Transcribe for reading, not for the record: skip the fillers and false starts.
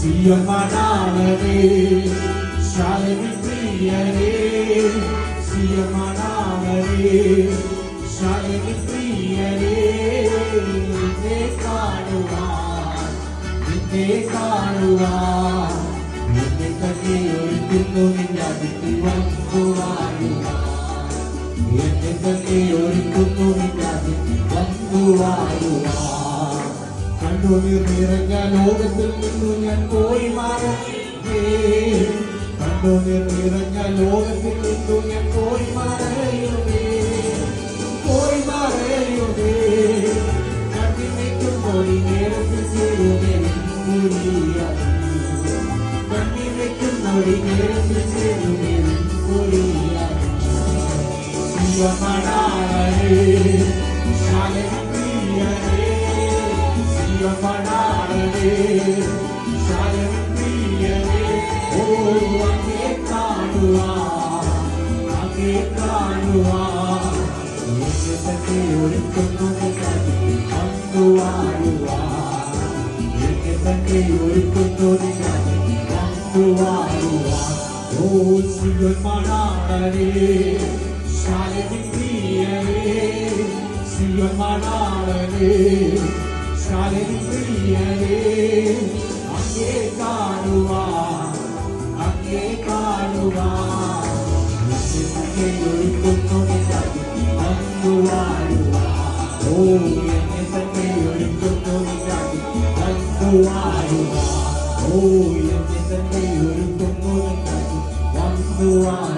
സിയമനാളനേ ശാലിനി പ്രിയനേ സിയമനാളനേ ശാലിനി പ്രിയനേ നിന്നെ കാണുവാൻ നിന്നെ തന്നെ ഒരുക്കുന്നു നിന്റെ അതിഥി വന്നുവാഴുവാൻ എന്നെ തന്നെ ഒരുക്കുന്നു നിന്റെ അതിഥി വന്നുവാഴുവാൻ കണ്ണുനീർ നിറഞ്ഞ ലോകത്തിൽ നിന്നു ഞാൻ പോയി മാറേ കണ്ണുനീർ നിറഞ്ഞ ലോകത്തിൽ നിന്നു ഞാൻ പോയി മാറയുമേ കണ്ണിമയ്ക്കുമ്പോൾ ഈ നേരത്തിൽ ചേരുമേ കണ്ണിമയ്ക്കുമ്പോൾ ഈ നേരത്തിൽ ചേരുമേ സിയമനാളനേ ശാലിനി പ്രിയനേ സിയമനാളനേ ശാലിനി പ്രിയനേ ഓ അങ്ങേ കാണുവാൻ എന്നെ തന്നെ ഒരുക്കുന്നു വന്നുവാഴുവാൻ എന്നെ തന്നെ ഒരുക്കുന്നു വന്നുവാഴുവാൻ ഓ സിയമനാളനേ ശാലിനി പ്രിയനേ സിയമനാളനേ ശാലിനി പ്രിയനേ അങ്ങേ കാണുവാൻ എന്നെ ഒരുക്കുന്നു വന്നുവാഴുവാൻ ഓ എന്നെ തന്നെ ഒരുക്കുന്നു വന്നുവാഴുവാൻ ഓ എന്നെ തന്നെ ഒരുക്കുന്നു വന്നുവാഴുവാൻ